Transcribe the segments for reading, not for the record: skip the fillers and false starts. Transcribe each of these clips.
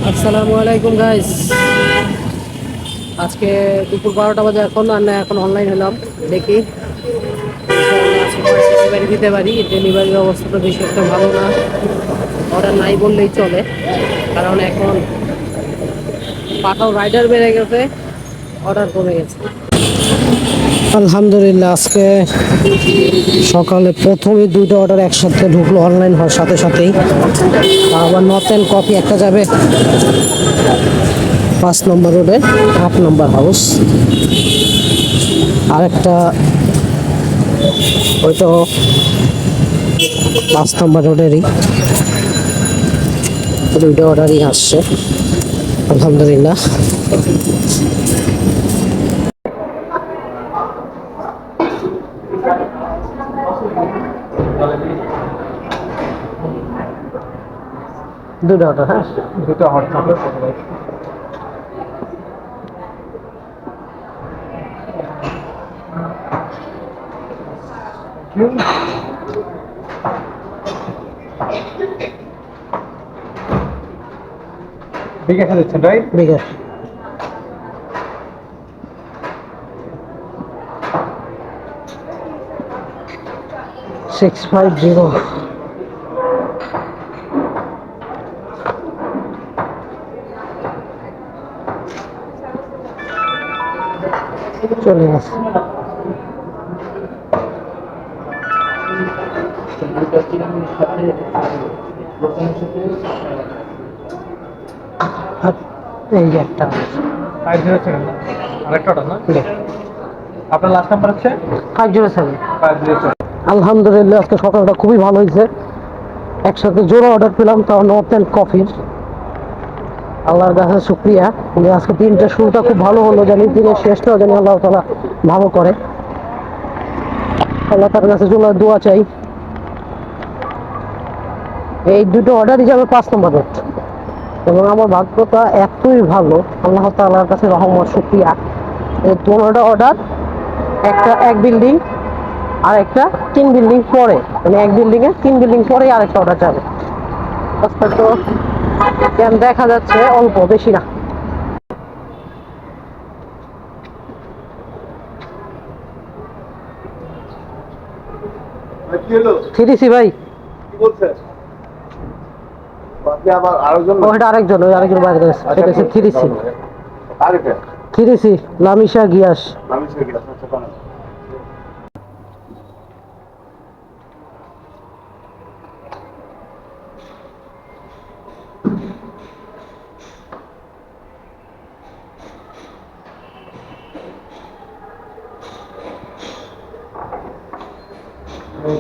আসসালামু আলাইকুম গাইস। আজকে দুপুর 12টা বাজে এখন আর না এখন অনলাইন হলাম। দেখি ডেলিভারি দিতে পারি। ডেলিভারির অবস্থাটা বেশি একটা ভালো না, অর্ডার নাই বললেই চলে, কারণ এখন পাঠাও রাইডার বেড়ে গেছে, অর্ডার কমে গেছে। আলহামদুলিল্লাহ আজকে সকালে প্রথমে দুইটা অর্ডার একসাথে ঢুকলো অনলাইন হওয়ার সাথে সাথেই। আবার নর্থ এন্ড কফি একটা যাবে 5 নম্বর রোডে 8 নম্বর হাউস, আরেকটা ওইটা 5 নম্বর রোডেরই। দুইটা অর্ডারই আসছে আলহামদুলিল্লাহ। দুটো অর্ডার, হ্যাঁ দুটো হট চকলেট প্রথমে বিকাশে দিচ্ছেন রাইট? বিকাশ 650। চলে গেছে। এই যে একটা 507 আরেকটা অর্ডার না? আপনার লাস্ট নাম্বার হচ্ছে 507। 507। আলহামদুলিল্লাহ আজকে সকালটা খুবই ভালো হয়েছে, একসাথে জোড়া অর্ডার পেলাম, তাও নর্থ এন্ড কফির। আল্লাহর কাছে শুক্রিয়া, আজকে দিনটা শুরুটা খুব ভালো হলো, জানি দিনের শেষটাও জানি আল্লাহ তাআলা ভালো করে। আল্লাহ তার কাছে দোয়া চাই। এই দুটো অর্ডারই যাবে 5 নম্বর রোড, এবং আমার ভাগ্যটা এতই ভালো, আল্লাহ তাআলার কাছে রহমত শুকরিয়া। এই দুটো অর্ডার, একটা এক বিল্ডিং আর একটা 3 বিল্ডিং পরে, মানে এক বিল্ডিং এর 3 বিল্ডিং পরে আরেকটা অর্ডার যাবে। রাস্তা তো দেখা যাচ্ছে অল্প, বেশি না। থ্রিসি ভাই কি বলছেন? আপনি আবার আরেকজন? ওটা আরেকজন, ওই আরেকজন বাইরে গেছে, সেটা হচ্ছে থ্রিসি। আরেকটা থ্রিসি লামিশা গিয়াস। আমি ছেড়ে গেলাম। আচ্ছা কোন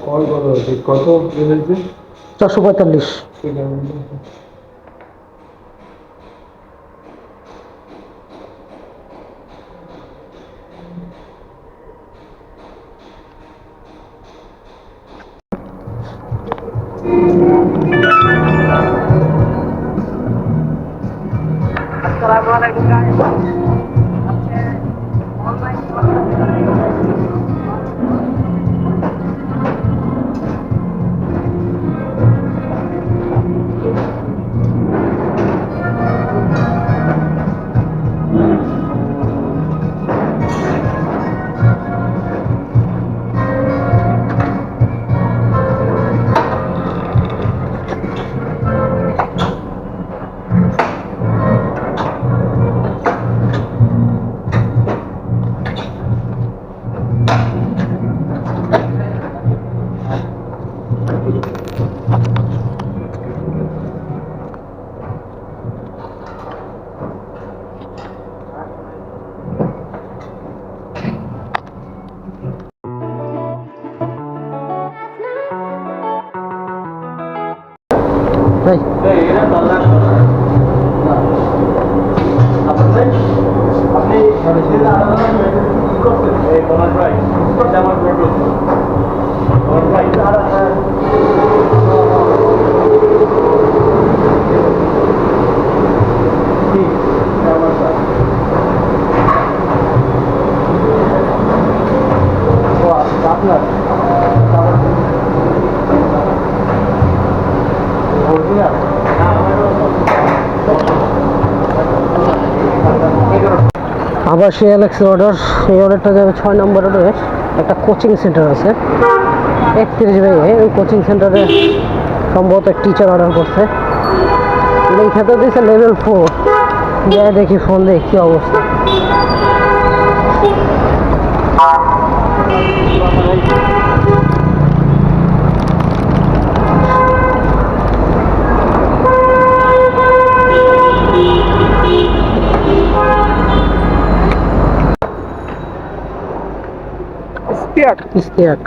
কল করো কত পেমেন্ট? 445। ঠিক আছে। আসসালামু আলাইকুম গাইস। ভাই আপনার original? প্রবাসী অ্যালেক্সের অর্ডার, এই অর্ডারটা যাবে 6 নম্বর অর্ডারে। একটা কোচিং সেন্টার আছে 31 বাই, ওই কোচিং সেন্টারে সম্ভবত এক টিচার অর্ডার করছে। এই খেতে দিয়েছে লেভেল 4। যাই দেখি ফোন দিয়ে কী অবস্থা। ইস্তিয়াক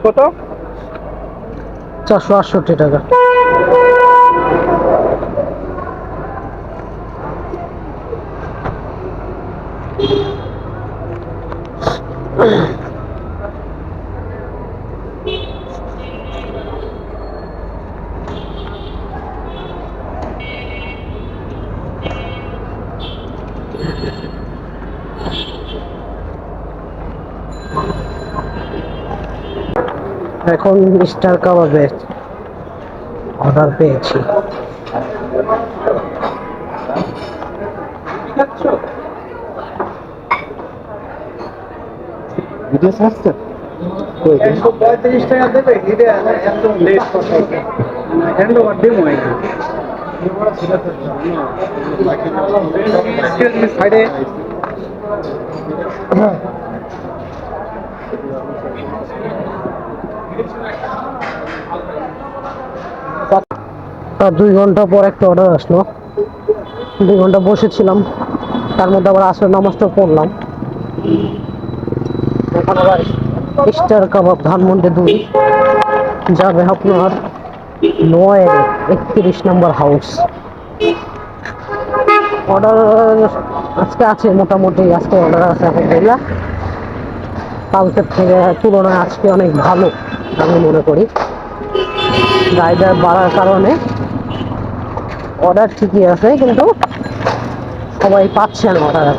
কত? 468 টাকা। এখন স্টার কাবাবের অর্ডার পেয়েছি। ভিডিও ছাড়ছে? 135 টাকা দেবে, এটা একদম লেট কথা। Hand over demo ID. সাইডে তার 2 ঘন্টা পর একটা অর্ডার আসলো। 2 ঘন্টা বসেছিলাম, তার মধ্যে আবার আসর নামাজটা পড়লাম। এখন আবার স্টার কাবাব ধানমন্ডি 2 যাবে আপনার 31 নম্বর হাউস। অর্ডার আজকে আছে, মোটামুটি আজকে অর্ডার আছে। আলহামদুলিল্লাহ কালকের থেকে তুলনায় আজকে অনেক ভালো আমি মনে করি। রাইডার বাড়ার কারণে অর্ডার ঠিকই আছে, কিন্তু সবাই পাচ্ছে না অর্ডার।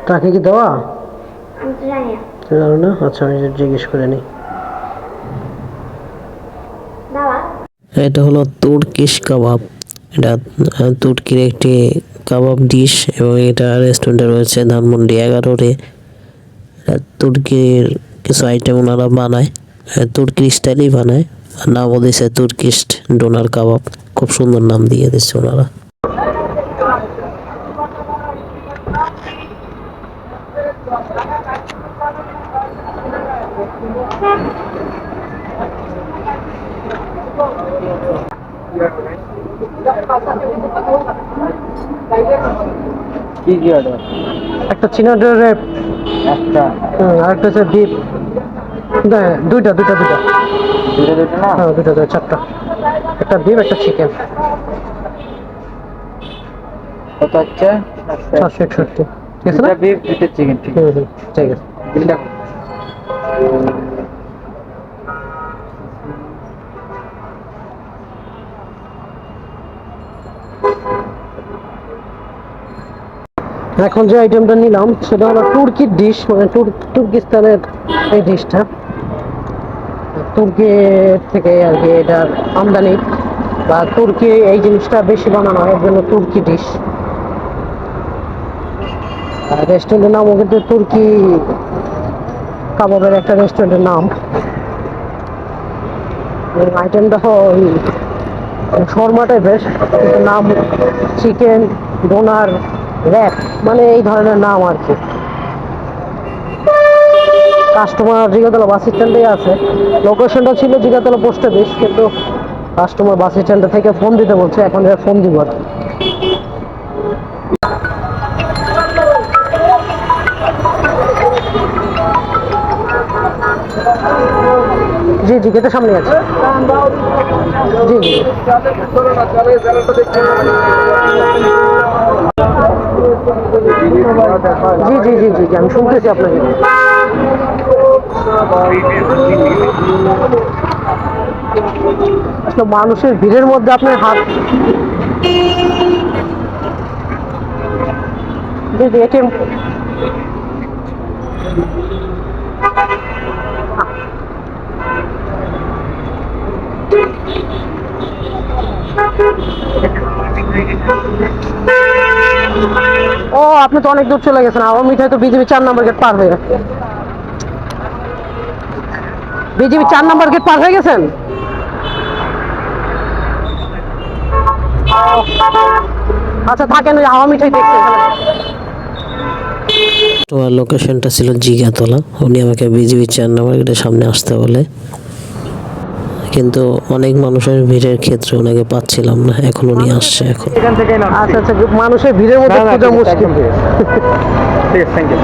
ট্রাকে কি দেওয়া? জানো না? আচ্ছা আমি জিজ্ঞেস করে নিই। এটা হলো তুর্কিশ কাবাব। এটা তুর্কির একটি কাবাব ডিশ এবং এটা রেস্টুরেন্টে রয়েছে ধানমন্ডি 11-এ। তুর্কির কিছু আইটেম ওনারা বানায়, তুর্কির স্টাইলেই বানায়। নামও দিয়েছে তুর্কিশ ডোনার কাবাব, খুব সুন্দর নাম দিয়ে দিচ্ছে ওনারা। কি কি অর্ডার? একটা চিনা রেপ, একটা আরেকটা হচ্ছে বিফ। দুইটা দুটো না? হ্যাঁ দুইটা 4টা। একটা বিফ, একটা চিকেন। কত হচ্ছে? 461। ঠিক আছে না? দুটো বিফ, দুটো চিকেন। ঠিক আছে, ঠিক আছে। বিলটা এখন যে আইটেমটা নিলাম সেটা হলো তুর্কির ডিশ, মানে তুর্কিস্তানের এই ডিশটা। তুর্কি থেকে আর কি এটার আমদানি, বা তুর্কি এই জিনিসটা বেশি বানানো হয়, এর জন্য তুর্কি ডিশ। রেস্টুরেন্টের নামও কিন্তু তুর্কি কাবাবের একটা রেস্টুরেন্টের নাম। আইটেমটা ওই শর্মা টাইপের, কিন্তু নাম চিকেন ডোনার র্যাপ, মানে এই ধরনের নাম আর কি। কাস্টমার জিগাতলা বাস স্ট্যান্ডে আছে, লোকেশনটা ছিল জিগাতলা পোস্ট অফিস, কিন্তু কাস্টমার বাস স্ট্যান্ড থেকে ফোন দিতে বলছে, এখন ফোন দিব আর কি। জি গেটের সামনে আছে। জি জি জি জি জি জি জি আমি শুনতেছি আপনাকে। আসলে মানুষের ভিড়ের মধ্যে আপনার হাত, জি জি এটিএম, ও আপনি তো অনেক দূর চলে গেছেন। আমার মিঠাই তো বিজিবি 4 নম্বর গেট পার হয়ে, বিজিবি 4 নম্বর গেট পার হয়ে গেছেন। আচ্ছা থাকেন, ওই হাওয়া মিঠাই দেখছেন। তো লোকেশনটা ছিল জিগাতলা। উনি আমাকে বিজিবি 4 নম্বর গেটের সামনে আসতে বলে, কিন্তু অনেক মানুষের ভিড়ের ক্ষেত্রে ওনাকে পাচ্ছিলাম না। এখন উনি আসছে এখন। এখান থেকে আচ্ছা আচ্ছা, মানুষের ভিড়ের মধ্যে খোঁজা মুশকিল। ঠিক আছে, থ্যাংক ইউ।